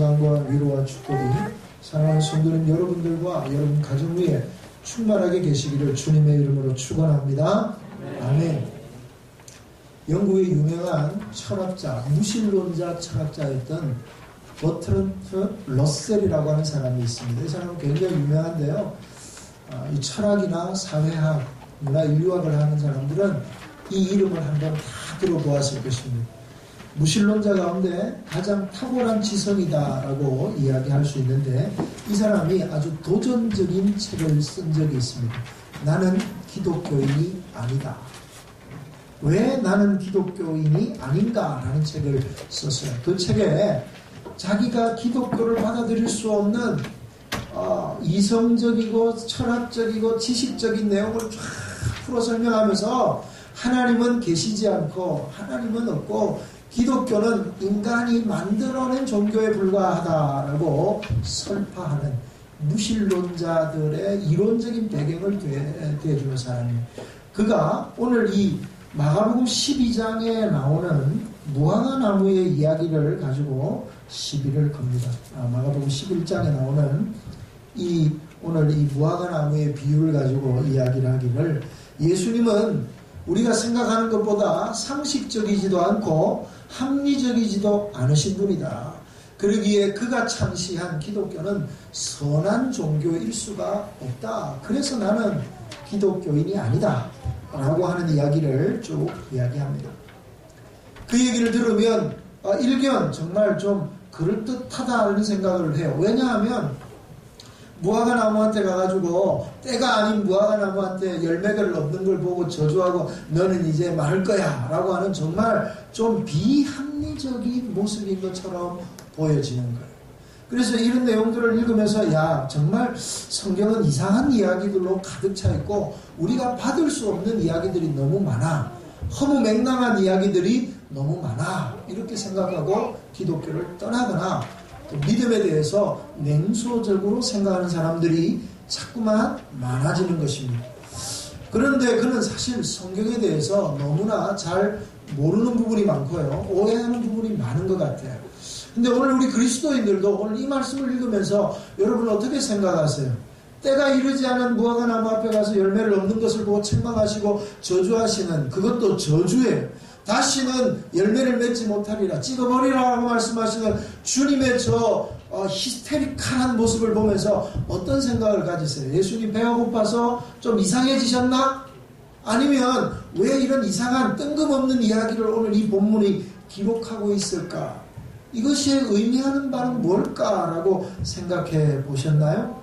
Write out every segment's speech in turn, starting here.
평강과 위로와 축복이 사랑하는 성도님 여러분들과 여러분 가정 위에 충만하게 계시기를 주님의 이름으로 축원합니다. 아멘. 영국의 유명한 철학자, 무신론자 철학자였던 버트런트 러셀이라고 하는 사람이 있습니다. 이 사람은 굉장히 유명한데요. 이 철학이나 사회학, 문화인류학을 하는 사람들은 이 이름을 한번 다 들어보았을 것입니다. 무신론자 가운데 가장 탁월한 지성이다라고 이야기할 수 있는데 이 사람이 아주 도전적인 책을 쓴 적이 있습니다. 나는 기독교인이 아니다. 왜 나는 기독교인이 아닌가라는 책을 썼어요. 그 책에 자기가 기독교를 받아들일 수 없는 이성적이고 철학적이고 지식적인 내용을 쫙 풀어 설명하면서 하나님은 계시지 않고 하나님은 없고 기독교는 인간이 만들어낸 종교에 불과하다라고 설파하는 무신론자들의 이론적인 배경을 대해주는 사람이에요. 그가 오늘 이 마가복음 12장에 나오는 무화과나무의 이야기를 가지고 시비를 겁니다. 마가복음 11장에 나오는 오늘 이 무화과나무의 비유를 가지고 이야기를 하기를 예수님은 우리가 생각하는 것보다 상식적이지도 않고 합리적이지도 않으신 분이다. 그러기에 그가 창시한 기독교는 선한 종교일 수가 없다. 그래서 나는 기독교인이 아니다. 라고 하는 이야기를 쭉 이야기합니다. 그 얘기를 들으면 일견 정말 좀 그럴듯하다는 생각을 해요. 왜냐하면 무화과나무한테 가가지고 때가 아닌 무화과나무한테 열매를 없는 걸 보고 저주하고 너는 이제 마를 거야 라고 하는 정말 좀 비합리적인 모습인 것처럼 보여지는 거예요. 그래서 이런 내용들을 읽으면서 야 정말 성경은 이상한 이야기들로 가득 차 있고 우리가 받을 수 없는 이야기들이 너무 많아. 허무맹랑한 이야기들이 너무 많아. 이렇게 생각하고 기독교를 떠나거나 믿음에 대해서 냉소적으로 생각하는 사람들이 자꾸만 많아지는 것입니다. 그런데 그는 사실 성경에 대해서 너무나 잘 모르는 부분이 많고요. 오해하는 부분이 많은 것 같아요. 근데 오늘 우리 그리스도인들도 오늘 이 말씀을 읽으면서 여러분 어떻게 생각하세요? 때가 이르지 않은 무화과나무 앞에 가서 열매를 없는 것을 보고 책망하시고 저주하시는 그것도 저주예요. 다시는 열매를 맺지 못하리라 찍어버리라고 말씀하시는 주님의 저 히스테리칼한 모습을 보면서 어떤 생각을 가지세요? 예수님 배가 고파서 좀 이상해지셨나? 아니면 왜 이런 이상한 뜬금없는 이야기를 오늘 이 본문이 기록하고 있을까? 이것이 의미하는 바는 뭘까라고 생각해 보셨나요?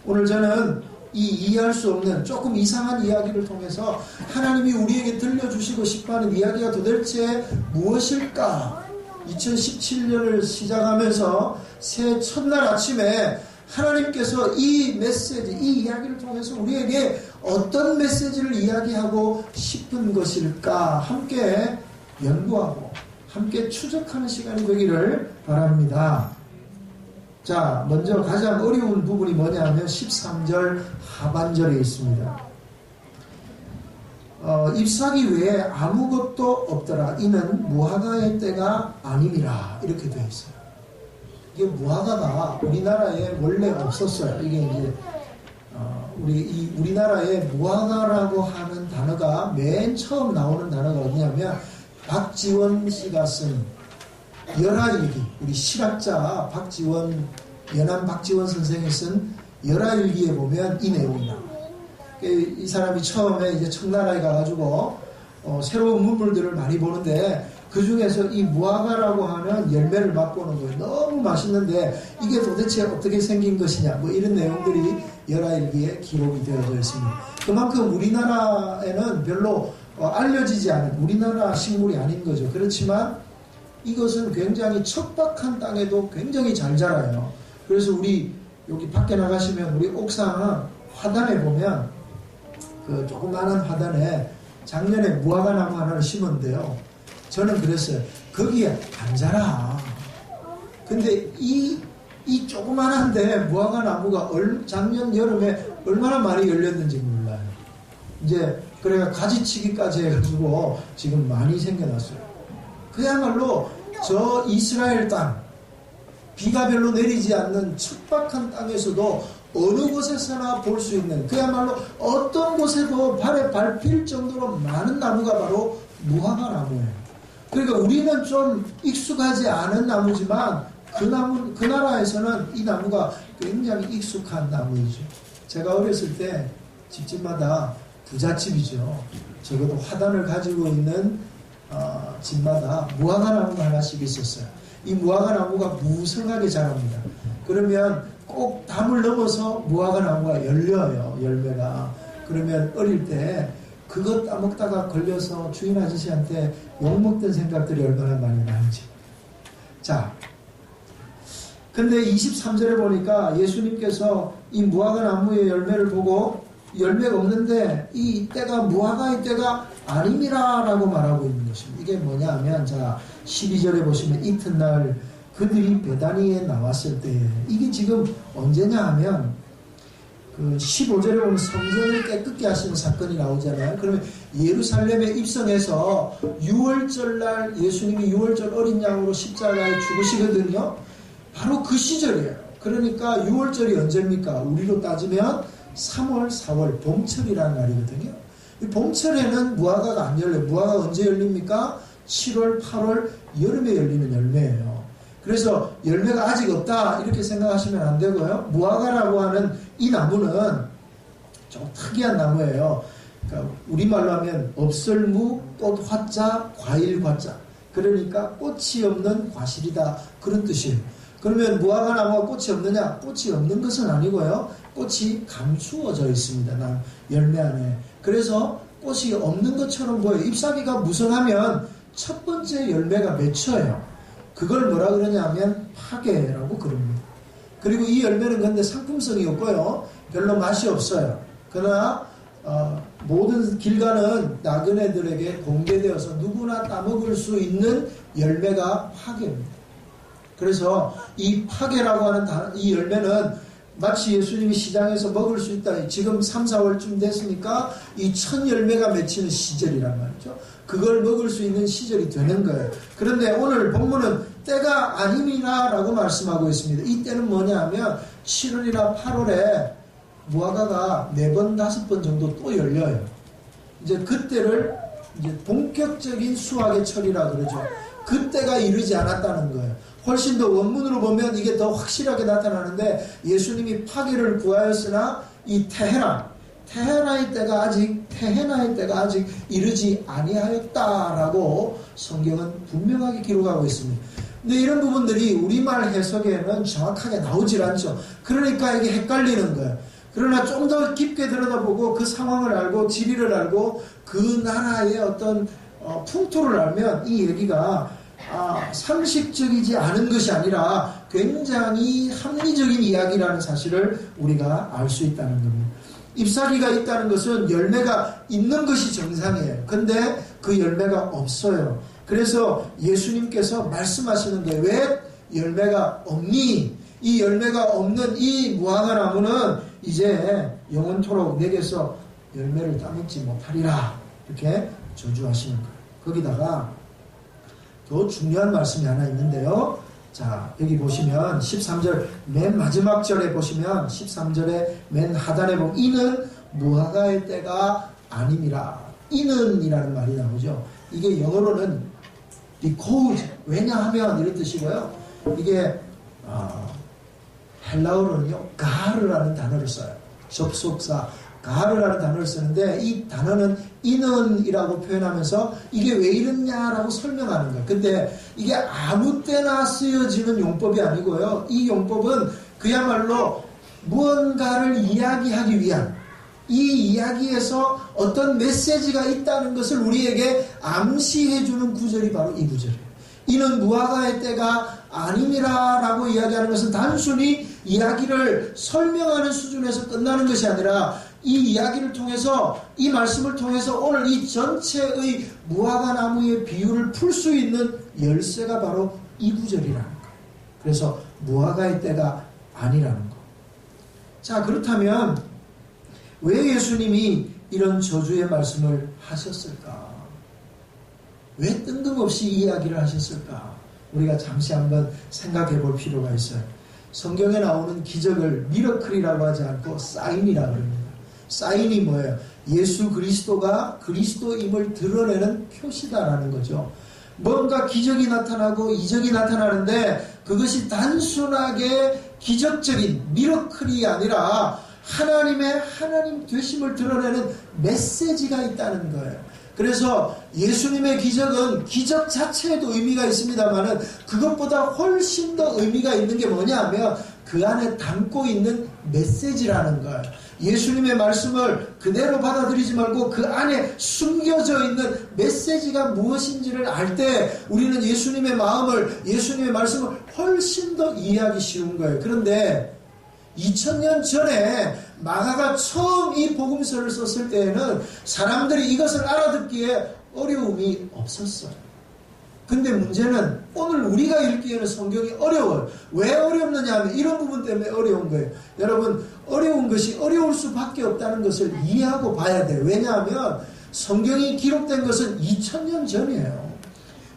오늘 저는 이 이해할 수 없는 조금 이상한 이야기를 통해서 하나님이 우리에게 들려주시고 싶어하는 이야기가 도대체 무엇일까? 2017년을 시작하면서 새해 첫날 아침에 하나님께서 이 메시지, 이 이야기를 통해서 우리에게 어떤 메시지를 이야기하고 싶은 것일까? 함께 연구하고 함께 추적하는 시간이 되기를 바랍니다. 자, 먼저 가장 어려운 부분이 뭐냐면 13절 하반절에 있습니다. 잎사귀 외에 아무것도 없더라. 이는 무화과의 때가 아님이라. 이렇게 되어 있어요. 이게 무화과가 우리나라에 원래 없었어요. 이게 이제 우리나라에 무화과라고 하는 단어가 맨 처음 나오는 단어가 어디냐면 박지원 씨가 쓴 열하일기, 우리 실학자 연암 박지원 선생이 쓴 열하일기에 보면 이 내용이 나와요. 이 사람이 처음에 이제 청나라에 가가지고 새로운 문물들을 많이 보는데 그 중에서 이 무화과라고 하는 열매를 맛보는 거예요. 너무 맛있는데 이게 도대체 어떻게 생긴 것이냐, 뭐 이런 내용들이 열하일기에 기록이 되어져 있습니다. 그만큼 우리나라에는 별로 알려지지 않은 우리나라 식물이 아닌 거죠. 그렇지만 이것은 굉장히 척박한 땅에도 굉장히 잘 자라요. 그래서 우리 여기 밖에 나가시면 우리 옥상 화단에 보면 그 조그마한 화단에 작년에 무화과나무 하나를 심었는데요. 저는 그랬어요. 거기에 안 자라. 근데 이 조그만한데 무화과나무가 작년 여름에 얼마나 많이 열렸는지 몰라요. 이제 그래가 가지치기까지 해가지고 지금 많이 생겨났어요. 그야말로 저 이스라엘 땅, 비가 별로 내리지 않는 척박한 땅에서도 어느 곳에서나 볼 수 있는, 그야말로 어떤 곳에도 발에 밟힐 정도로 많은 나무가 바로 무화과 나무예요. 그러니까 우리는 좀 익숙하지 않은 나무지만 그 나라에서는 이 나무가 굉장히 익숙한 나무이죠. 제가 어렸을 때 집집마다 부잣집이죠. 적어도 화단을 가지고 있는 집마다 무화과 나무가 하나씩 있었어요. 이 무화과 나무가 무성하게 자랍니다. 그러면 꼭 담을 넘어서 무화과 나무가 열려요. 열매가. 그러면 어릴 때 그것 따먹다가 걸려서 주인 아저씨한테 욕먹던 생각들이 얼마나 많이 나는지. 자, 근데 23절에 보니까 예수님께서 이 무화과 나무의 열매를 보고 열매가 없는데 이 때가 무화과의 때가 아님이라 라고 말하고 있는 것입니다. 이게 뭐냐 하면, 자 12절에 보시면 이튿날 그들이 베다니에 나왔을 때, 이게 지금 언제냐 하면 그 15절에 보면 성전을 깨끗게 하시는 사건이 나오잖아요. 그러면 예루살렘에 입성해서 6월절 날 예수님이 6월절 어린 양으로 십자가에 죽으시거든요. 바로 그 시절이에요. 그러니까 6월절이 언제입니까? 우리로 따지면 3월, 4월 봄철이라는 날이거든요. 이 봄철에는 무화과가 안 열려요. 무화과가 언제 열립니까? 7월, 8월 여름에 열리는 열매예요. 그래서 열매가 아직 없다 이렇게 생각하시면 안 되고요. 무화과라고 하는 이 나무는 좀 특이한 나무예요. 그러니까 우리말로 하면 업설무, 꽃 화자, 과일 과자. 그러니까 꽃이 없는 과실이다, 그런 뜻이에요. 그러면 무화과 나무가 꽃이 없느냐? 꽃이 없는 것은 아니고요. 꽃이 감추어져 있습니다. 열매 안에. 그래서 꽃이 없는 것처럼 보여요. 잎사귀가 무성하면 첫 번째 열매가 맺혀요. 그걸 뭐라 그러냐면 파괴라고 그럽니다. 그리고 이 열매는 근데 상품성이 없고요. 별로 맛이 없어요. 그러나 모든 길 가는 나그네들에게 공개되어서 누구나 따먹을 수 있는 열매가 파괴입니다. 그래서 이 파괴라고 하는 이 열매는 마치 예수님이 시장에서 먹을 수 있다. 지금 3, 4월쯤 됐으니까 이 첫 열매가 맺히는 시절이란 말이죠. 그걸 먹을 수 있는 시절이 되는 거예요. 그런데 오늘 본문은 때가 아님이라라고 말씀하고 있습니다. 이 때는 뭐냐 하면 7월이나 8월에 무화과가 4번, 5번 정도 또 열려요. 이제 그때를 이제 본격적인 수확의 철이라 그러죠. 그때가 이르지 않았다는 거예요. 훨씬 더 원문으로 보면 이게 더 확실하게 나타나는데, 예수님이 파괴를 구하였으나 이 테헤나의 때가 아직 이르지 아니하였다라고 성경은 분명하게 기록하고 있습니다. 근데 이런 부분들이 우리말 해석에는 정확하게 나오질 않죠. 그러니까 이게 헷갈리는 거예요. 그러나 좀 더 깊게 들여다보고 그 상황을 알고 지리를 알고 그 나라의 어떤 풍토를 알면 이 얘기가 상식적이지 않은 것이 아니라 굉장히 합리적인 이야기라는 사실을 우리가 알 수 있다는 겁니다. 잎사귀가 있다는 것은 열매가 있는 것이 정상이에요. 근데 그 열매가 없어요. 그래서 예수님께서 말씀하시는 거예요. 왜 열매가 없니? 이 열매가 없는 이 무화과 나무는 이제 영원토록 내게서 열매를 따먹지 못하리라, 이렇게 저주하시는 거예요. 거기다가 더 중요한 말씀이 하나 있는데요. 자, 여기 보시면 13절 맨 마지막 절에 보시면 13절에 맨 하단에 보면 이는 무화과의 때가 아님이라. 이는 이라는 말이 나오죠. 이게 영어로는 because, 왜냐하면 이런 뜻이고요. 이게 헬라어로는요 가르라는 단어를 써요. 접속사 가르라는 단어를 쓰는데, 이 단어는 이는이라고 표현하면서 이게 왜 이렇냐라고 설명하는 거예요. 근데 이게 아무 때나 쓰여지는 용법이 아니고요. 이 용법은 그야말로 무언가를 이야기하기 위한, 이 이야기에서 어떤 메시지가 있다는 것을 우리에게 암시해주는 구절이 바로 이 구절이에요. 이는 무화과의 때가 아님이라 라고 이야기하는 것은 단순히 이야기를 설명하는 수준에서 끝나는 것이 아니라, 이 이야기를 통해서, 이 말씀을 통해서 오늘 이 전체의 무화과 나무의 비유를 풀 수 있는 열쇠가 바로 이 구절이라는 거예요. 그래서 무화과의 때가 아니라는 거. 자, 그렇다면 왜 예수님이 이런 저주의 말씀을 하셨을까? 왜 뜬금없이 이 이야기를 하셨을까? 우리가 잠시 한번 생각해 볼 필요가 있어요. 성경에 나오는 기적을 미러클이라고 하지 않고 사인이라고 합니다. 사인이 뭐예요? 예수 그리스도가 그리스도임을 드러내는 표시다라는 거죠. 뭔가 기적이 나타나고 이적이 나타나는데 그것이 단순하게 기적적인 미러클이 아니라 하나님의 하나님 되심을 드러내는 메시지가 있다는 거예요. 그래서 예수님의 기적은 기적 자체에도 의미가 있습니다만은 그것보다 훨씬 더 의미가 있는 게 뭐냐 하면 그 안에 담고 있는 메시지라는 거예요. 예수님의 말씀을 그대로 받아들이지 말고 그 안에 숨겨져 있는 메시지가 무엇인지를 알 때 우리는 예수님의 마음을, 예수님의 말씀을 훨씬 더 이해하기 쉬운 거예요. 그런데 2000년 전에 마가가 처음 이 복음서를 썼을 때에는 사람들이 이것을 알아듣기에 어려움이 없었어요. 근데 문제는 오늘 우리가 읽기에는 성경이 어려워요. 왜 어렵느냐 하면 이런 부분 때문에 어려운 거예요. 여러분, 어려운 것이 어려울 수밖에 없다는 것을 이해하고 봐야 돼요. 왜냐하면 성경이 기록된 것은 2000년 전이에요.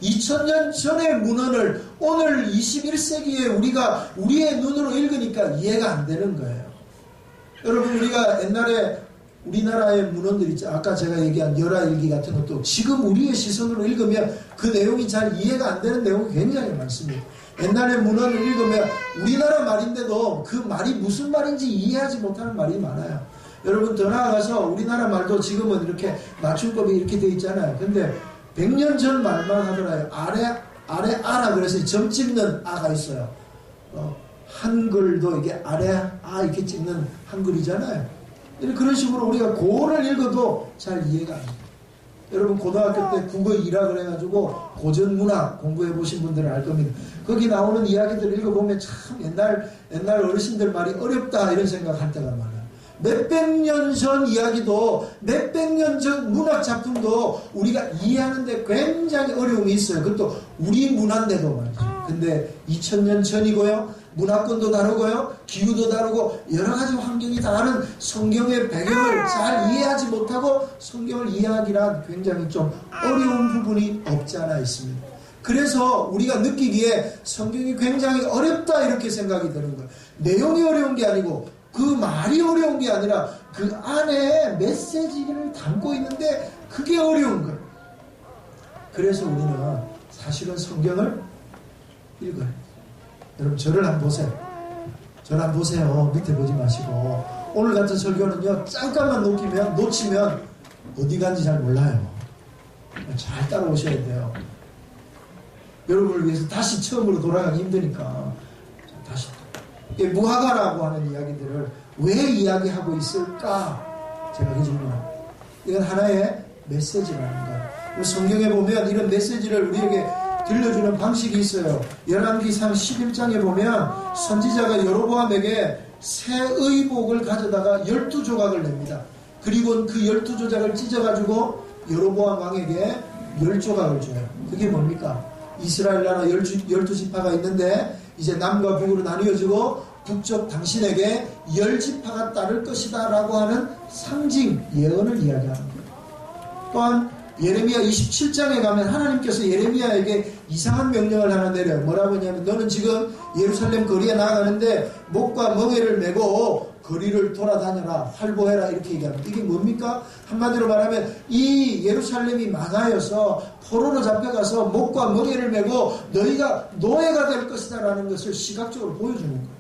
2000년 전의 문헌을 오늘 21세기에 우리가 우리의 눈으로 읽으니까 이해가 안 되는 거예요. 여러분, 우리가 옛날에 우리나라의 문헌들 있죠. 아까 제가 얘기한 열하일기 같은 것도 지금 우리의 시선으로 읽으면 그 내용이 잘 이해가 안 되는 내용이 굉장히 많습니다. 옛날의 문헌을 읽으면 우리나라 말인데도 그 말이 무슨 말인지 이해하지 못하는 말이 많아요. 여러분, 더 나아가서 우리나라 말도 지금은 이렇게 맞춤법이 이렇게 돼 있잖아요. 근데 100년 전 말만 하더라요. 아래 아라 그래서 점 찍는 아가 있어요. 한글도 이게 아래 아 이렇게 찍는 한글이잖아요. 그런 식으로 우리가 고를 읽어도 잘 이해가 안 돼요. 여러분, 고등학교 때 국어 2라 그래가지고 고전문학 공부해 보신 분들은 알 겁니다. 거기 나오는 이야기들을 읽어보면 참 옛날 어르신들 말이 어렵다 이런 생각할 때가 많아요. 몇백 년 전 이야기도 몇백 년 전 문학 작품도 우리가 이해하는데 굉장히 어려움이 있어요. 그것도 우리 문화인데도 말이죠. 근데 2000년 전이고요. 문화권도 다르고요. 기후도 다르고 여러 가지 환경이 다른 성경의 배경을 잘 이해하지 못하고 성경을 이해하기란 굉장히 좀 어려운 부분이 없지 않아 있습니다. 그래서 우리가 느끼기에 성경이 굉장히 어렵다 이렇게 생각이 드는 거예요. 내용이 어려운 게 아니고 그 말이 어려운 게 아니라 그 안에 메시지를 담고 있는데 그게 어려운 거예요. 그래서 우리는 사실은 성경을 읽어요. 여러분, 저를 한번 보세요. 저를 한번 보세요. 밑에 보지 마시고. 오늘 같은 설교는요, 잠깐만 놓치면 어디 간지 잘 몰라요. 잘 따라오셔야 돼요. 여러분을 위해서 다시 처음으로 돌아가기 힘드니까 다시 무화과라고 하는 이야기들을 왜 이야기하고 있을까? 제가 그 질문합니다. 이건 하나의 메시지라는 거예요. 성경에 보면 이런 메시지를 우리에게 들려주는 방식이 있어요. 열왕기상 11장에 보면 선지자가 여로보암에게 새 의복을 가져다가 12조각을 냅니다. 그리고 그 12조각을 찢어가지고 여로보암 왕에게 10조각을 줘요. 그게 뭡니까? 이스라엘 나라 12지파가 있는데 이제 남과 북으로 나뉘어지고 북쪽 당신에게 10지파가 따를 것이다 라고 하는 상징 예언을 이야기하는 거예요. 또한 예레미야 27장에 가면 하나님께서 예레미야에게 이상한 명령을 하나 내려요. 뭐라고 하냐면 너는 지금 예루살렘 거리에 나아가는데 목과 멍에를 메고 거리를 돌아다녀라, 활보해라 이렇게 얘기합니다. 이게 뭡니까? 한마디로 말하면 이 예루살렘이 망하여서 포로로 잡혀가서 목과 멍에를 메고 너희가 노예가 될 것이다 라는 것을 시각적으로 보여주는 거예요.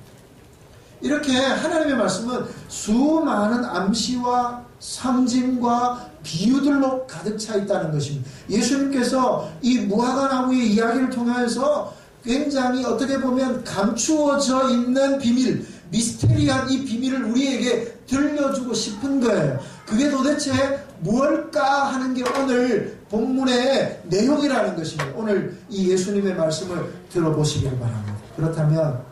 이렇게 하나님의 말씀은 수많은 암시와 상징과 비유들로 가득 차 있다는 것입니다. 예수님께서 이 무화과나무의 이야기를 통해서 굉장히 어떻게 보면 감추어져 있는 비밀, 미스테리한 이 비밀을 우리에게 들려주고 싶은 거예요. 그게 도대체 무엇일까 하는 게 오늘 본문의 내용이라는 것입니다. 오늘 이 예수님의 말씀을 들어보시기를 바랍니다. 그렇다면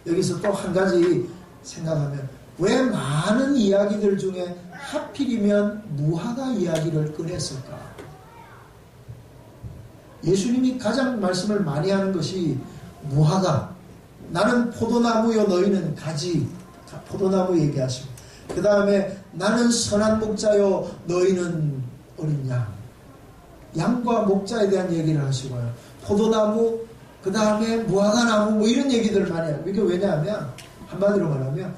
여기서 또 한 가지 생각하면 왜 많은 이야기들 중에 하필이면 무화과 이야기를 꺼냈을까? 예수님이 가장 말씀을 많이 하는 것이 무화과, 나는 포도나무요 너희는 가지, 포도나무 얘기하시고, 그 다음에 나는 선한 목자요 너희는 어린 양, 양과 목자에 대한 얘기를 하시고요. 포도나무, 그 다음에 무화과나무 뭐 이런 얘기들을 많이 해요. 이게 왜냐하면 한마디로 말하면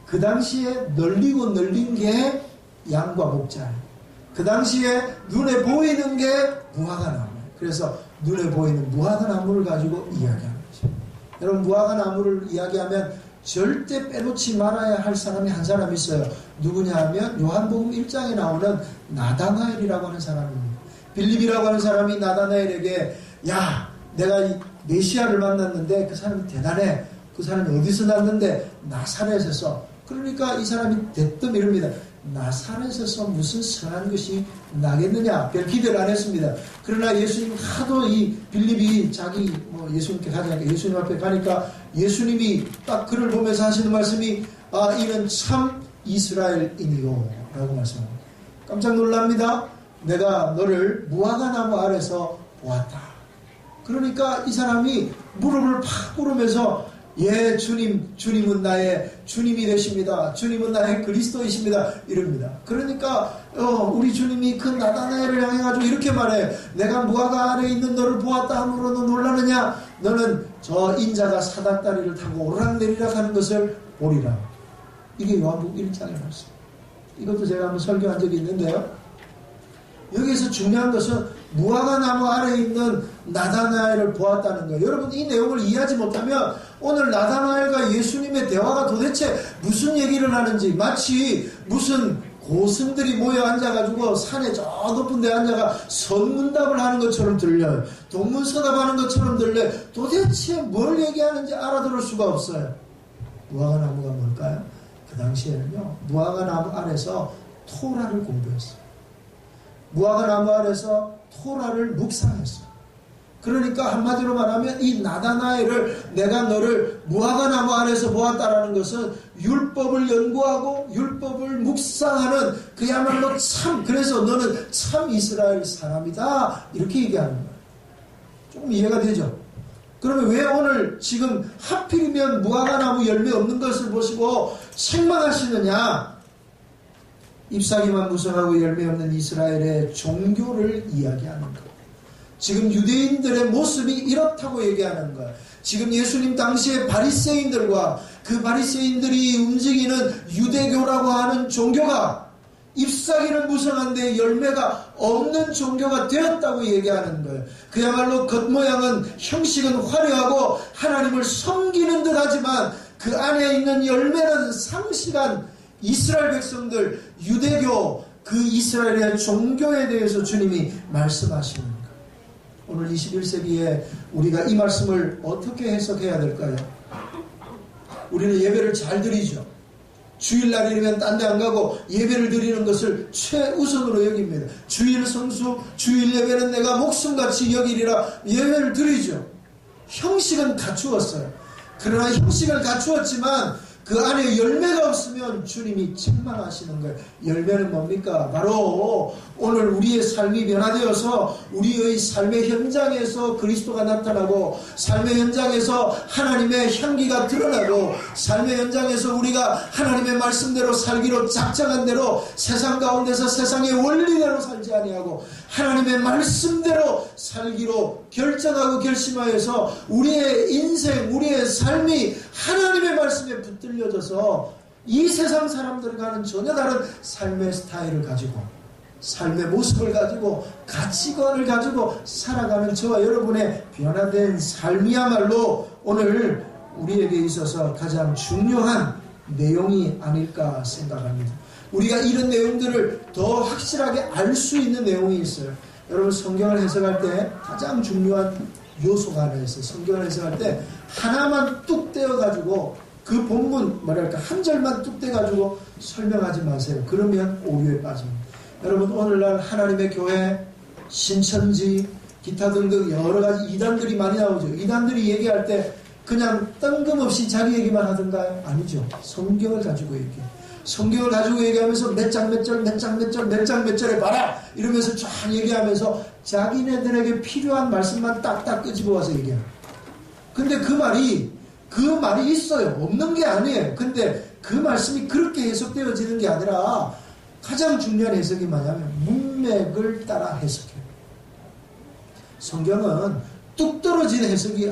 그 당시에 널리고 널린 게 양과 목자예요. 그 당시에 눈에 보이는 게 무화과나무예요. 그래서 눈에 보이는 무화과나무를 가지고 이야기하는 거죠. 여러분 무화과나무를 이야기하면 절대 빼놓지 말아야 할 사람이 한 사람 있어요. 누구냐 하면 요한복음 1장에 나오는 나다나엘이라고 하는 사람입니다. 빌립이라고 하는 사람이 나다나엘에게 야 내가 이 메시아를 만났는데 그 사람이 대단해. 그 사람이 어디서 났는데 나사렛에서. 그러니까 이 사람이 대뜸 이럽니다. 나사렛에서 무슨 선한 것이 나겠느냐. 별 기대를 안 했습니다. 그러나 예수님 하도 이 빌립이 자기 예수님께 가자니까 예수님 앞에 가니까 예수님이 딱 그를 보면서 하시는 말씀이 이는 참 이스라엘인이요 라고 말씀합니다. 깜짝 놀랍니다. 내가 너를 무화과나무 아래서 보았다. 그러니까 이 사람이 무릎을 팍 꿇으면서 예 주님, 주님은 나의 주님이 되십니다. 주님은 나의 그리스도이십니다. 이럽니다. 그러니까 우리 주님이 그 나다나엘을 향해가지고 이렇게 말해. 내가 무화과 아래에 있는 너를 보았다 함으로 너 놀라느냐. 너는 저 인자가 사닥다리를 타고 오르락내리락 하는 것을 보리라. 이게 요한복음 1장의 말씀. 이것도 제가 한번 설교한 적이 있는데요. 여기에서 중요한 것은 무화과나무 아래에 있는 나다나엘을 보았다는 거예요. 여러분 이 내용을 이해하지 못하면 오늘 나다나엘과 예수님의 대화가 도대체 무슨 얘기를 하는지 마치 무슨 고승들이 모여 앉아가지고 산에 저 높은 데 앉아가 선문답을 하는 것처럼 들려요. 동문서답하는 것처럼 들려요. 도대체 뭘 얘기하는지 알아들을 수가 없어요. 무화과나무가 뭘까요? 그 당시에는요 무화과나무 아래서 토라를 공부했어요. 무화과나무 아래서 토라를 묵상했어요. 그러니까 한마디로 말하면 이 나다나엘을 내가 너를 무화과나무 아래서 보았다라는 것은 율법을 연구하고 율법을 묵상하는 그야말로 참 그래서 너는 참 이스라엘 사람이다 이렇게 얘기하는 거예요. 조금 이해가 되죠? 그러면 왜 오늘 지금 하필이면 무화과나무 열매 없는 것을 보시고 책망하시느냐? 잎사귀만 무성하고 열매 없는 이스라엘의 종교를 이야기하는 것. 지금 유대인들의 모습이 이렇다고 얘기하는 거예요. 지금 예수님 당시의 바리새인들과 그 바리새인들이 움직이는 유대교라고 하는 종교가 잎사귀는 무성한데 열매가 없는 종교가 되었다고 얘기하는 거예요. 그야말로 겉모양은 형식은 화려하고 하나님을 섬기는 듯 하지만 그 안에 있는 열매는 상실한 이스라엘 백성들, 유대교, 그 이스라엘의 종교에 대해서 주님이 말씀하시는 거예요. 오늘 21세기에 우리가 이 말씀을 어떻게 해석해야 될까요? 우리는 예배를 잘 드리죠. 주일날이면 딴 데 안 가고 예배를 드리는 것을 최우선으로 여깁니다. 주일 성수, 주일 예배는 내가 목숨같이 여기리라 예배를 드리죠. 형식은 갖추었어요. 그러나 형식을 갖추었지만 그 안에 열매가 없으면 주님이 책망하시는 거예요. 열매는 뭡니까? 바로 오늘 우리의 삶이 변화되어서 우리의 삶의 현장에서 그리스도가 나타나고 삶의 현장에서 하나님의 향기가 드러나고 삶의 현장에서 우리가 하나님의 말씀대로 살기로 작정한 대로 세상 가운데서 세상의 원리대로 살지 아니하고 하나님의 말씀대로 살기로 결정하고 결심하여서 우리의 인생, 우리의 삶이 하나님의 말씀에 붙들려져서 이 세상 사람들과는 전혀 다른 삶의 스타일을 가지고 삶의 모습을 가지고 가치관을 가지고 살아가는 저와 여러분의 변화된 삶이야말로 오늘 우리에게 있어서 가장 중요한 내용이 아닐까 생각합니다. 우리가 이런 내용들을 더 확실하게 알 수 있는 내용이 있어요. 여러분 성경을 해석할 때 가장 중요한 요소가 하나 있어요. 성경을 해석할 때 하나만 뚝 떼어가지고 그 본문 뭐랄까 한 절만 뚝 떼가지고 설명하지 마세요. 그러면 오류에 빠집니다. 여러분 오늘날 하나님의 교회, 신천지, 기타 등등 여러 가지 이단들이 많이 나오죠. 이단들이 얘기할 때 그냥 뜬금없이 자기 얘기만 하던가요? 아니죠. 성경을 가지고 얘기해요. 성경을 가지고 얘기하면서 몇 장 몇 절 몇 장 몇 절 몇 장 몇 절에 봐라 이러면서 쫙 얘기하면서 자기네들에게 필요한 말씀만 딱딱 끄집어 와서 얘기해요. 근데 그 말이 있어요. 없는 게 아니에요. 근데 그 말씀이 그렇게 해석되어지는 게 아니라 가장 중요한 해석이 뭐냐면 문맥을 따라 해석해요. 성경은 뚝 떨어진 해석이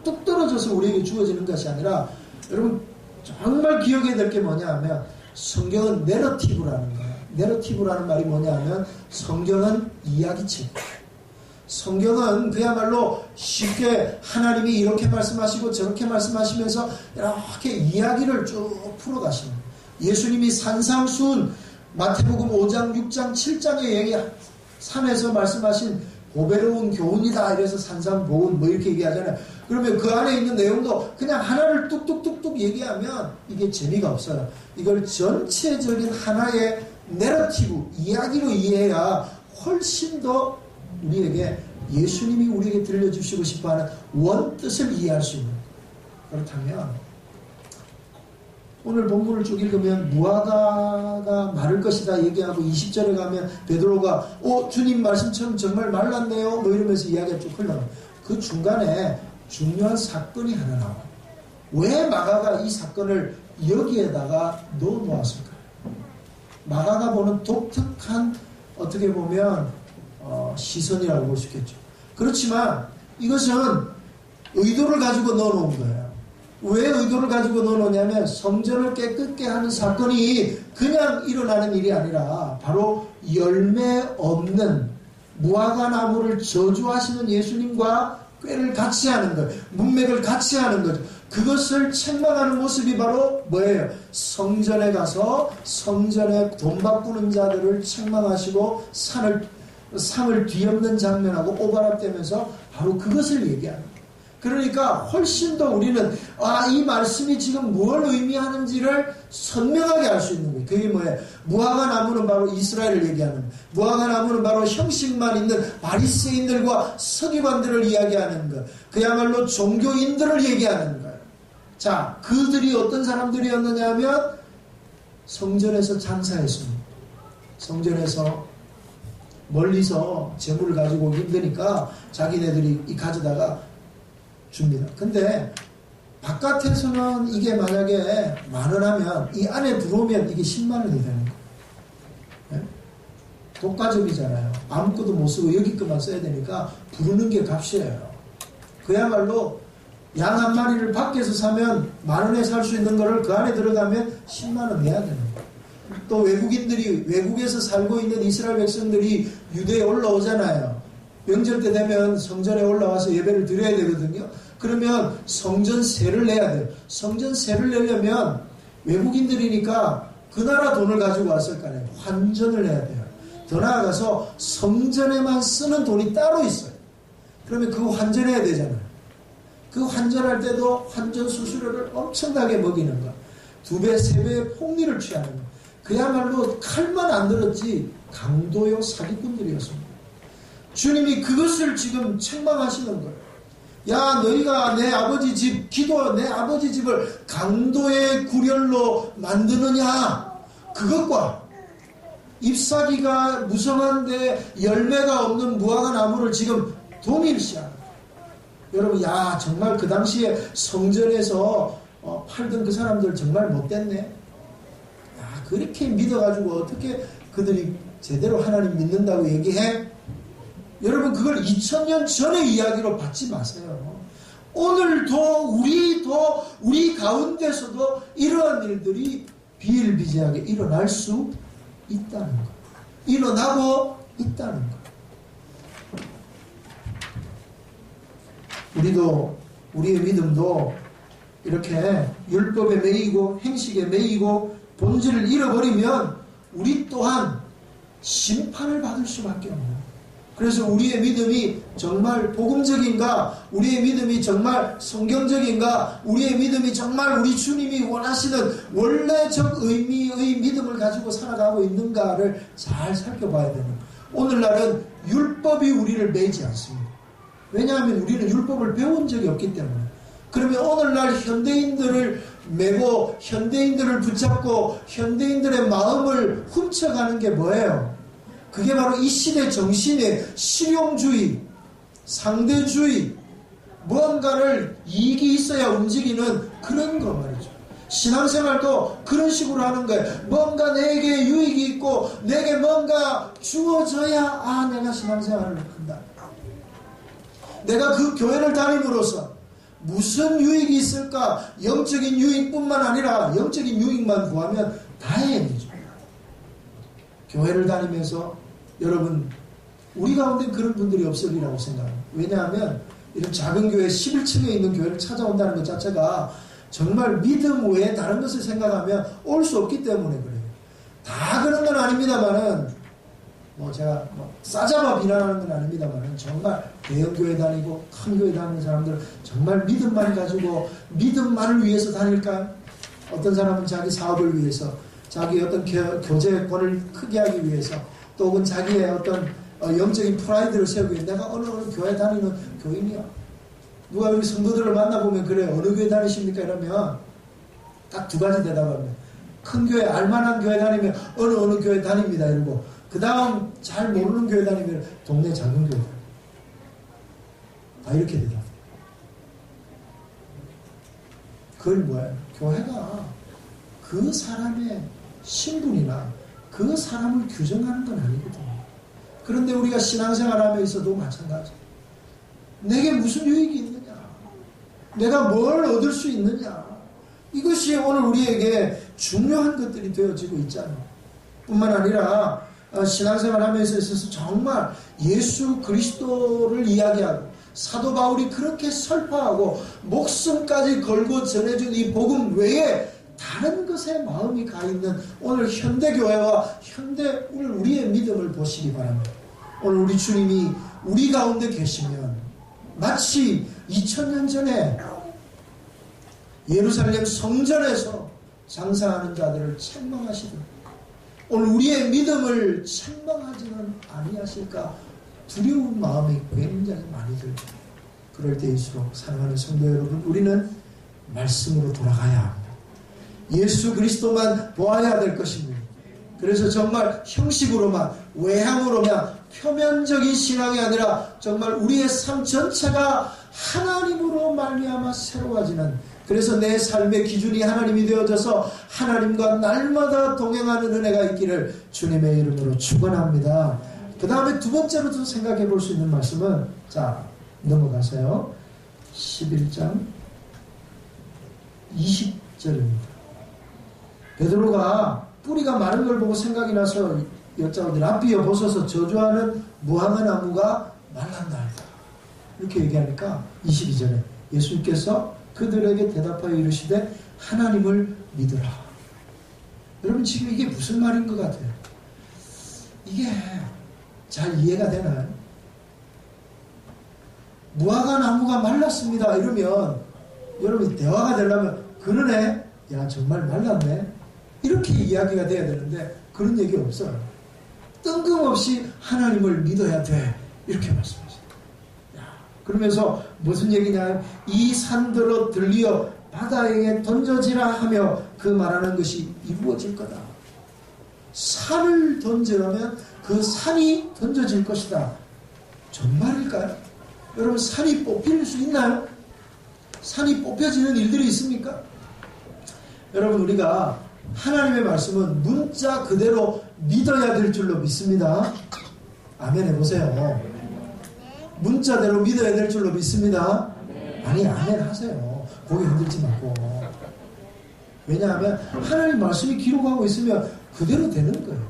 뚝 떨어져서 우리에게 주어지는 것이 아니라, 여러분 정말 기억해야 될 게 뭐냐 하면, 성경은 내러티브라는 거예요. 내러티브라는 말이 뭐냐 하면, 성경은 이야기책. 성경은 그야말로 쉽게 하나님이 이렇게 말씀하시고 저렇게 말씀하시면서 이렇게 이야기를 쭉 풀어가시는 거예요. 예수님이 산상수훈, 마태복음 5장, 6장, 7장의 얘기, 산에서 말씀하신 보배로운 교훈이다 이래서 산상보훈 뭐 이렇게 얘기하잖아요. 그러면 그 안에 있는 내용도 그냥 하나를 뚝뚝뚝뚝 얘기하면 이게 재미가 없어요. 이걸 전체적인 하나의 내러티브, 이야기로 이해해야 훨씬 더 우리에게, 예수님이 우리에게 들려주시고 싶어하는 원뜻을 이해할 수 있는. 그렇다면 오늘 본문을 쭉 읽으면 무화과가 마를 것이다 얘기하고, 20절에 가면 베드로가 주님 말씀처럼 정말 말랐네요 뭐 이러면서 이야기가 쭉 흘러가요. 그 중간에 중요한 사건이 하나 나와요. 왜 마가가 이 사건을 여기에다가 넣어 놓았을까요? 마가가 보는 독특한, 어떻게 보면 시선이라고 볼 수 있겠죠. 그렇지만 이것은 의도를 가지고 넣어 놓은 거예요. 왜 의도를 가지고 넣어놓냐면, 성전을 깨끗게 하는 사건이 그냥 일어나는 일이 아니라 바로 열매 없는 무화과 나무를 저주하시는 예수님과 꾀를 같이 하는 것, 문맥을 같이 하는 거죠. 그것을 책망하는 모습이 바로 뭐예요? 성전에 가서 성전에 돈 바꾸는 자들을 책망하시고 상을 뒤엎는 장면하고 오바랍되면서 바로 그것을 얘기하는 거예요. 그러니까 훨씬 더 우리는 이 말씀이 지금 뭘 의미하는지를 선명하게 알 수 있는 거예요. 그게 뭐예요? 무화과 나무는 바로 이스라엘을 얘기하는 거예요. 무화과 나무는 바로 형식만 있는 바리새인들과 서기관들을 이야기하는 것, 그야말로 종교인들을 얘기하는 거예요. 자, 그들이 어떤 사람들이었느냐 하면 성전에서 장사했습니다. 성전에서 멀리서 재물을 가지고 오기 힘드니까 자기네들이 가져다가 줍니다. 근데 바깥에서는 이게 만약에 10,000원 하면 이 안에 들어오면 이게 100,000원이 되는 거예요. 네? 독과점이잖아요. 아무것도 못 쓰고 여기 것만 써야 되니까 부르는 게 값이에요. 그야말로 양 한 마리를 밖에서 사면 10,000원에 살 수 있는 거를 그 안에 들어가면 100,000원 내야 되는 거예요. 또 외국에서 살고 있는 이스라엘 백성들이 유대에 올라오잖아요. 명절 때 되면 성전에 올라와서 예배를 드려야 되거든요. 그러면 성전세를 내야 돼요. 성전세를 내려면 외국인들이니까 그 나라 돈을 가지고 왔을 거 아니에요. 환전을 해야 돼요. 더 나아가서 성전에만 쓰는 돈이 따로 있어요. 그러면 그거 환전해야 되잖아요. 그 환전할 때도 환전 수수료를 엄청나게 먹이는 거. 2배, 3배의 폭리를 취하는 거. 그야말로 칼만 안 들었지 강도요 사기꾼들이었습니다. 주님이 그것을 지금 책망하시는 거예요. 야, 너희가 내 아버지 집을 강도의 구렬로 만드느냐? 그것과 잎사귀가 무성한데 열매가 없는 무화과 나무를 지금 동일시하는 거예요. 여러분, 야, 정말 그 당시에 성전에서 팔던 그 사람들 정말 못됐네. 야, 그렇게 믿어가지고 어떻게 그들이 제대로 하나님 믿는다고 얘기해? 여러분, 그걸 2000년 전의 이야기로 받지 마세요. 오늘도 우리 가운데서도 이러한 일들이 비일비재하게 일어날 수 있다는 것. 일어나고 있다는 것. 우리의 믿음도 이렇게 율법에 매이고 행식에 매이고 본질을 잃어버리면 우리 또한 심판을 받을 수밖에 없는. 그래서 우리의 믿음이 정말 복음적인가? 우리의 믿음이 정말 성경적인가? 우리의 믿음이 정말 우리 주님이 원하시는 원래적 의미의 믿음을 가지고 살아가고 있는가를 잘 살펴봐야 되는 거예요. 오늘날은 율법이 우리를 매지 않습니다. 왜냐하면 우리는 율법을 배운 적이 없기 때문에. 그러면 오늘날 현대인들을 매고 현대인들을 붙잡고 현대인들의 마음을 훔쳐가는 게 뭐예요? 그게 바로 이 시대 정신의 실용주의, 상대주의, 무언가를 이익이 있어야 움직이는 그런 거 말이죠. 신앙생활도 그런 식으로 하는 거예요. 뭔가 내게 유익이 있고 내게 뭔가 주어져야 내가 신앙생활을 한다. 내가 그 교회를 다님으로써 무슨 유익이 있을까? 영적인 유익뿐만 아니라 영적인 유익만 구하면 다행이죠. 교회를 다니면서 여러분 우리 가운데 그런 분들이 없으리라고 생각합니다. 왜냐하면 이런 작은 교회 11층에 있는 교회를 찾아온다는 것 자체가 정말 믿음 외에 다른 것을 생각하면 올 수 없기 때문에 그래요. 다 그런 건 아닙니다만은 제가 싸잡아 비난하는 건 아닙니다만은 정말 대형 교회 다니고 큰 교회 다니는 사람들 정말 믿음만 가지고 믿음만을 위해서 다닐까요? 어떤 사람은 자기 사업을 위해서, 자기 어떤 교제권을 크게 하기 위해서, 또 혹은 자기의 어떤 영적인 프라이드를 세우기 위해 내가 어느 교회 다니는 교인이야. 누가 우리 성도들을 만나보면 그래 어느 교회 다니십니까? 이러면 딱 두 가지 대답합니다. 큰 교회 알만한 교회 다니면 어느 교회 다닙니다 이러고, 그 다음 잘 모르는 교회 다니면 동네 작은 교회 다닙니다. 다 이렇게 대답해요. 그건 뭐예요? 교회가 그 사람의 신분이나 그 사람을 규정하는 건 아니거든요. 그런데 우리가 신앙생활 하면서도 마찬가지. 내게 무슨 유익이 있느냐? 내가 뭘 얻을 수 있느냐? 이것이 오늘 우리에게 중요한 것들이 되어지고 있잖아요. 뿐만 아니라 신앙생활 하면서 있어서 정말 예수 그리스도를 이야기하고 사도 바울이 그렇게 설파하고 목숨까지 걸고 전해준 이 복음 외에 다른 것에 마음이 가 있는 오늘 현대교회와 오늘 우리의 믿음을 보시기 바랍니다. 오늘 우리 주님이 우리 가운데 계시면 마치 2000년 전에 예루살렘 성전에서 장사하는 자들을 책망하시듯 오늘 우리의 믿음을 책망하지는 아니하실까 두려운 마음이 굉장히 많이 들죠. 그럴 때일수록 사랑하는 성도 여러분, 우리는 말씀으로 돌아가야 합니다. 예수 그리스도만 보아야 될 것입니다. 그래서 정말 형식으로만, 외향으로만, 표면적인 신앙이 아니라 정말 우리의 삶 전체가 하나님으로 말미암아 새로워지는, 그래서 내 삶의 기준이 하나님이 되어져서 하나님과 날마다 동행하는 은혜가 있기를 주님의 이름으로 축원합니다. 그 다음에 두 번째로 좀 생각해 볼 수 있는 말씀은, 자 넘어가세요. 11장 20절입니다. 베드로가 뿌리가 마른 걸 보고 생각이 나서 여짜오되 랍비여 보소서 저주하는 무화과 나무가 말랐나이다. 이렇게 얘기하니까 22절에 예수님께서 그들에게 대답하여 이르시되 하나님을 믿으라. 여러분 지금 이게 무슨 말인 것 같아요? 이게 잘 이해가 되나요? 무화과 나무가 말랐습니다 이러면 여러분이 대화가 되려면 그러네, 야 정말 말랐네, 이렇게 이야기가 돼야 되는데 그런 얘기 없어요. 뜬금없이 하나님을 믿어야 돼 이렇게 말씀하세요. 그러면서 무슨 얘기냐, 이 산들로 들리어 바다에 던져지라 하며 그 말하는 것이 이루어질 거다. 산을 던지려면 그 산이 던져질 것이다. 정말일까요? 여러분 산이 뽑힐 수 있나요? 산이 뽑혀지는 일들이 있습니까? 여러분 우리가 하나님의 말씀은 문자 그대로 믿어야 될 줄로 믿습니다. 아멘 해보세요. 문자대로 믿어야 될 줄로 믿습니다. 아니 아멘 하세요. 고개 흔들지 말고. 왜냐하면 하나님 말씀이 기록하고 있으면 그대로 되는 거예요.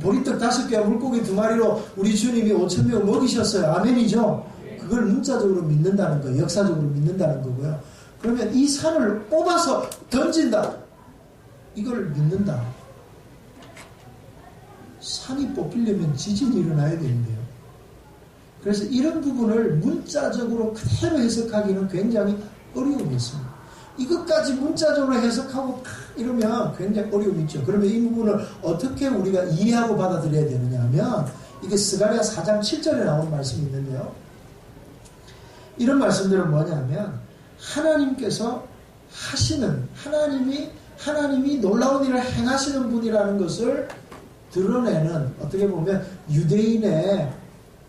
보리떡 5개와 물고기 2마리로 우리 주님이 5,000명 먹이셨어요. 아멘이죠. 그걸 문자적으로 믿는다는 거예요. 역사적으로 믿는다는 거고요. 그러면 이 산을 뽑아서 던진다, 이걸 믿는다. 산이 뽑히려면 지진이 일어나야 되는데요. 그래서 이런 부분을 문자적으로 그대로 해석하기는 굉장히 어려움이 있습니다. 이것까지 문자적으로 해석하고 이러면 굉장히 어려움이 있죠. 그러면 이 부분을 어떻게 우리가 이해하고 받아들여야 되느냐 하면, 이게 스가랴 4장 7절에 나온 말씀이 있는데요. 이런 말씀들은 뭐냐면 하나님께서 하시는, 하나님이 놀라운 일을 행하시는 분이라는 것을 드러내는, 어떻게 보면 유대인의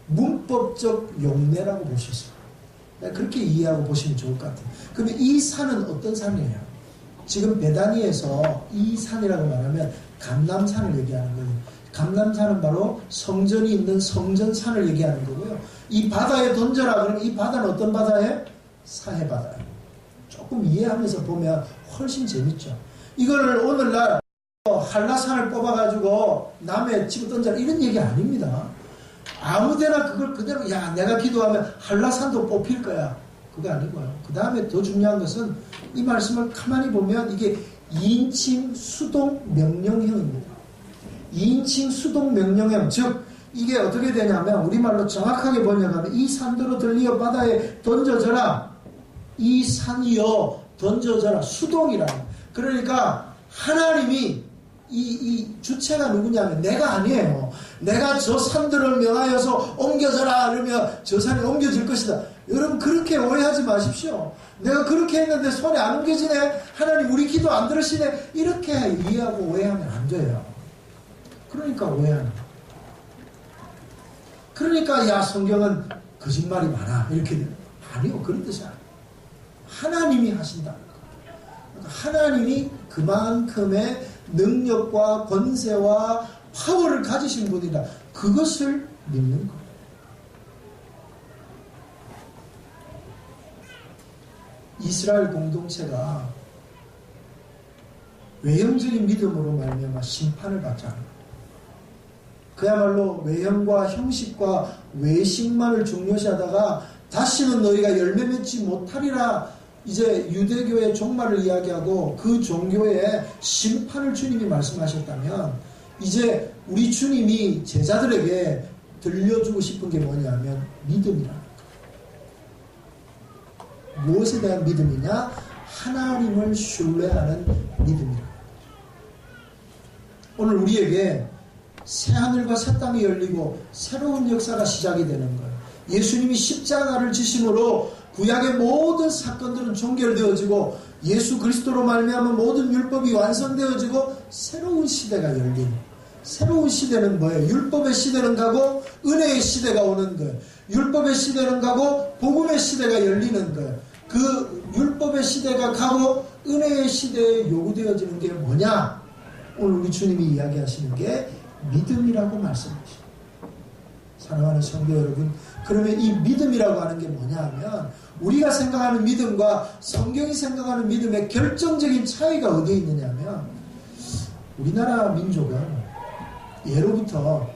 문법적 용례라고 볼 수 있습니다. 그렇게 이해하고 보시면 좋을 것 같아요. 그러면 이 산은 어떤 산이에요? 지금 베다니에서 이 산이라고 말하면 감람산을 얘기하는 거예요. 감람산은 바로 성전이 있는 성전산을 얘기하는 거고요. 이 바다에 던져라. 그러면 이 바다는 어떤 바다예요? 사해바다예요. 조금 이해하면서 보면 훨씬 재밌죠. 이거를 오늘날 한라산을 뽑아가지고 남에 집어 던져라 이런 얘기 아닙니다. 아무데나 그걸 그대로 야 내가 기도하면 한라산도 뽑힐 거야. 그게 아니고요. 그 다음에 더 중요한 것은 이 말씀을 가만히 보면 이게 2인칭 수동 명령형입니다. 2인칭 수동 명령형, 즉 이게 어떻게 되냐면 우리말로 정확하게 번역하면 이 산더러 들리어 바다에 던져져라. 이 산이여 던져져라. 수동이라. 그러니까 하나님이 이 주체가 누구냐면 내가 아니에요. 내가 저 산들을 명하여서 옮겨져라 그러면 저 산이 옮겨질 것이다. 여러분 그렇게 오해하지 마십시오. 내가 그렇게 했는데 손이 안 옮겨지네. 하나님 우리 기도 안 들으시네. 이렇게 이해하고 오해하면 안 돼요. 그러니까 오해하는 거예요. 그러니까 야 성경은 거짓말이 많아 이렇게 돼요. 아니요. 그런 뜻이 아니에요. 하나님이 하신다는 거예요. 그러니까 하나님이 그만큼의 능력과 권세와 파워를 가지신 분이다. 그것을 믿는 거예요. 이스라엘 공동체가 외형적인 믿음으로 말미암아 심판을 받잖아요. 그야말로 외형과 형식과 외식만을 중요시하다가 다시는 너희가 열매 맺지 못하리라. 이제 유대교의 종말을 이야기하고 그 종교의 심판을 주님이 말씀하셨다면 이제 우리 주님이 제자들에게 들려주고 싶은 게 뭐냐면 믿음이라. 무엇에 대한 믿음이냐? 하나님을 신뢰하는 믿음이라. 오늘 우리에게 새하늘과 새 땅이 열리고 새로운 역사가 시작이 되는 거예요. 예수님이 십자가를 지심으로 구약의 모든 사건들은 종결되어지고 예수 그리스도로 말미암아 모든 율법이 완성되어지고 새로운 시대가 열린. 새로운 시대는 뭐예요? 율법의 시대는 가고 은혜의 시대가 오는 거예요. 율법의 시대는 가고 복음의 시대가 열리는 거예요. 그 율법의 시대가 가고 은혜의 시대에 요구되어지는 게 뭐냐? 오늘 우리 주님이 이야기하시는 게 믿음이라고 말씀하십니다. 사랑하는 성도 여러분, 그러면 이 믿음이라고 하는 게 뭐냐 하면 우리가 생각하는 믿음과 성경이 생각하는 믿음의 결정적인 차이가 어디에 있느냐 하면 우리나라 민족은 예로부터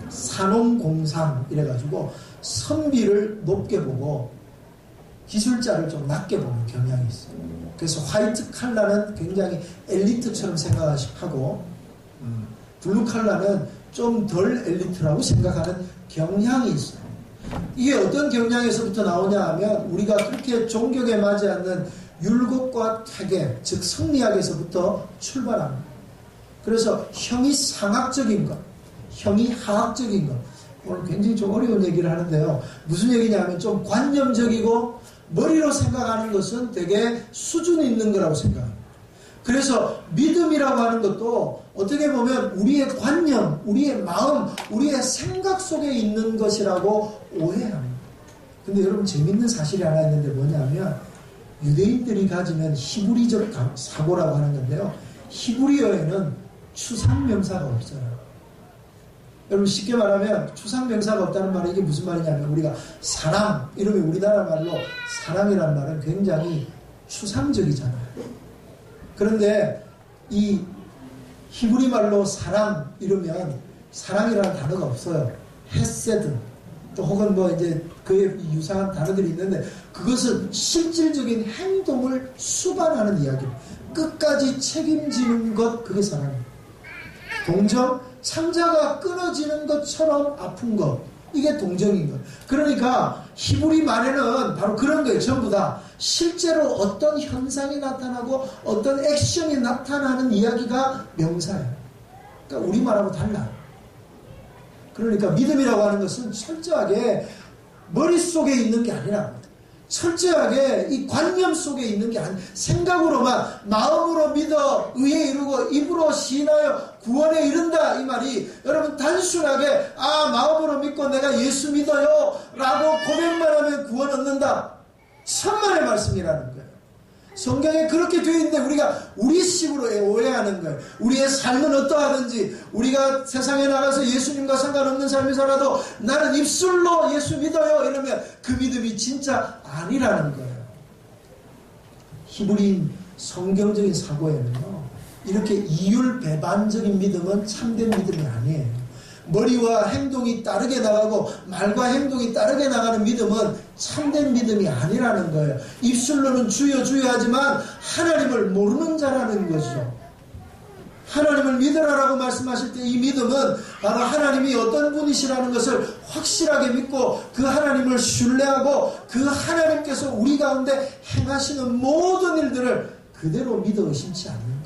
산업공상 이래가지고 선비를 높게 보고 기술자를 좀 낮게 보는 경향이 있어요. 그래서 화이트 칼라는 굉장히 엘리트처럼 생각하고 블루 칼라는 좀 덜 엘리트라고 생각하는 경향이 있어요. 이게 어떤 경향에서부터 나오냐 하면 우리가 그렇게 존경에 맞지 않는 율곡과 태계, 즉 성리학에서부터 출발합니다. 그래서 형이 상학적인 것, 형이 하학적인 것. 오늘 굉장히 좀 어려운 얘기를 하는데요. 무슨 얘기냐면 좀 관념적이고 머리로 생각하는 것은 되게 수준 있는 거라고 생각합니다. 그래서 믿음이라고 하는 것도 어떻게 보면 우리의 관념, 우리의 마음, 우리의 생각 속에 있는 것이라고 오해합니다. 근데 여러분 재밌는 사실이 하나 있는데 뭐냐면 유대인들이 가지면 히브리적 사고라고 하는 건데요. 히브리어에는 추상명사가 없어요. 여러분 쉽게 말하면 추상명사가 없다는 말은 이게 무슨 말이냐면 우리가 사랑, 이러면 우리나라 말로 사랑이란 말은 굉장히 추상적이잖아요. 그런데 이 히브리 말로 사랑 이러면 사랑이라는 단어가 없어요. 헤세드 또 혹은 뭐 이제 그에 유사한 단어들이 있는데 그것은 실질적인 행동을 수반하는 이야기입니다. 끝까지 책임지는 것, 그게 사랑입니다. 동정, 창자가 끊어지는 것처럼 아픈 것, 이게 동정인 거예요. 그러니까 히브리 말에는 바로 그런 거예요. 전부 다 실제로 어떤 현상이 나타나고 어떤 액션이 나타나는 이야기가 명사예요. 그러니까 우리말하고 달라요. 그러니까 믿음이라고 하는 것은 철저하게 머릿속에 있는 게 아니라 철저하게 이 관념 속에 있는 게 아니라 생각으로만 마음으로 믿어 의에 이르고 입으로 시인하여 구원에 이른다. 이 말이 여러분 단순하게 마음으로 믿고 내가 예수 믿어요 라고 고백만 하면 구원 얻는다. 천만의 말씀이라는 거예요. 성경에 그렇게 되어 있는데 우리가 우리식으로 오해하는 거예요. 우리의 삶은 어떠하든지 우리가 세상에 나가서 예수님과 상관없는 삶을 살아도 나는 입술로 예수 믿어요 이러면 그 믿음이 진짜 아니라는 거예요. 히브리인 성경적인 사고에는요, 이렇게 이율배반적인 믿음은 참된 믿음이 아니에요. 머리와 행동이 다르게 나가고 말과 행동이 다르게 나가는 믿음은 참된 믿음이 아니라는 거예요. 입술로는 주여 주여 하지만 하나님을 모르는 자라는 거죠. 하나님을 믿으라라고 말씀하실 때 이 믿음은 바로 하나님이 어떤 분이시라는 것을 확실하게 믿고 그 하나님을 신뢰하고 그 하나님께서 우리 가운데 행하시는 모든 일들을 그대로 믿어 의심치 않는 거예요.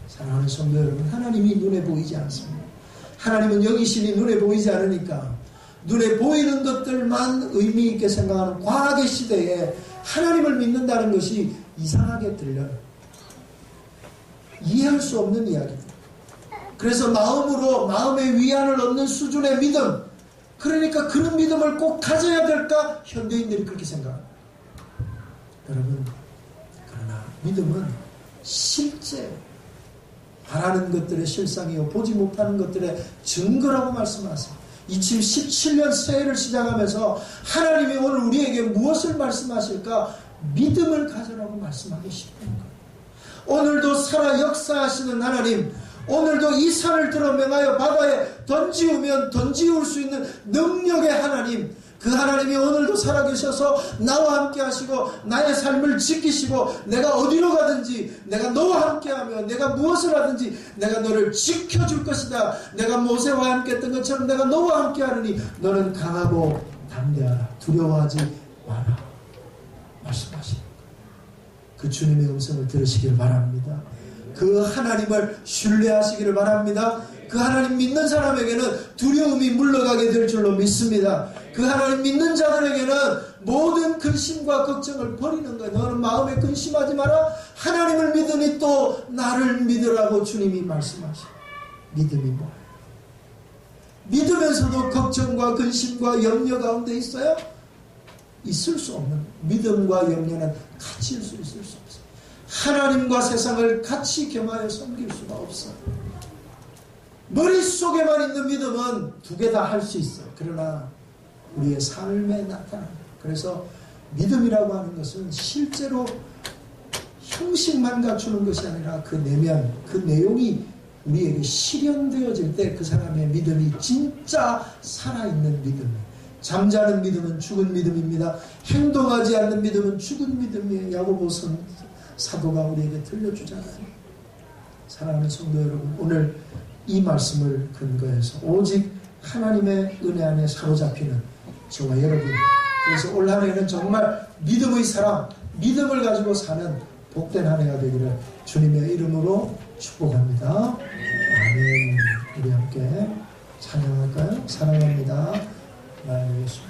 사랑하는 성도 여러분, 하나님이 눈에 보이지 않습니다. 하나님은 영이시니 눈에 보이지 않으니까 눈에 보이는 것들만 의미 있게 생각하는 과학의 시대에 하나님을 믿는다는 것이 이상하게 들려요. 이해할 수 없는 이야기들. 그래서 마음의 위안을 얻는 수준의 믿음, 그러니까 그런 믿음을 꼭 가져야 될까? 현대인들이 그렇게 생각합니다. 여러분, 그러나 믿음은 실제 바라는 것들의 실상이요 보지 못하는 것들의 증거라고 말씀하세요. 2017년 새해를 시작하면서 하나님이 오늘 우리에게 무엇을 말씀하실까? 믿음을 가져라고 말씀하기 싶은 거예요. 오늘도 살아 역사하시는 하나님, 오늘도 이 산을 들어 명하여 바다에 던지우면 던지울 수 있는 능력의 하나님, 그 하나님이 오늘도 살아계셔서 나와 함께 하시고 나의 삶을 지키시고 내가 어디로 가든지 내가 너와 함께하며 내가 무엇을 하든지 내가 너를 지켜줄 것이다. 내가 모세와 함께 했던 것처럼 내가 너와 함께하느니 너는 강하고 담대하라. 두려워하지 마라. 말씀하시는 거예요. 그 주님의 음성을 들으시길 바랍니다. 그 하나님을 신뢰하시기를 바랍니다. 그 하나님 믿는 사람에게는 두려움이 물러가게 될 줄로 믿습니다. 그 하나님 믿는 자들에게는 모든 근심과 걱정을 버리는 거예요. 너는 마음에 근심하지 마라. 하나님을 믿으니 또 나를 믿으라고 주님이 말씀하시고. 믿음이 뭐예요? 믿으면서도 걱정과 근심과 염려 가운데 있어요? 있을 수 없는, 믿음과 염려는 같이 있을 수 없어요. 하나님과 세상을 같이 겸하여 섬길 수가 없어요. 머릿속에만 있는 믿음은 두 개 다 할 수 있어요. 그러나 우리의 삶에 나타납니다. 그래서 믿음이라고 하는 것은 실제로 형식만 갖추는 것이 아니라 그 내면, 그 내용이 우리에게 실현되어질 때 그 사람의 믿음이 진짜 살아있는 믿음이에요. 잠자는 믿음은 죽은 믿음입니다. 행동하지 않는 믿음은 죽은 믿음이에요. 야고보서 사도가 우리에게 들려주잖아요. 사랑하는 성도 여러분, 오늘 이 말씀을 근거해서 오직 하나님의 은혜 안에 사로잡히는 저와 여러분, 그래서 올 한 해는 정말 믿음의 사람, 믿음을 가지고 사는 복된 한 해가 되기를 주님의 이름으로 축복합니다. 아멘. 우리 함께 찬양할까요? 사랑합니다. 나의 예수.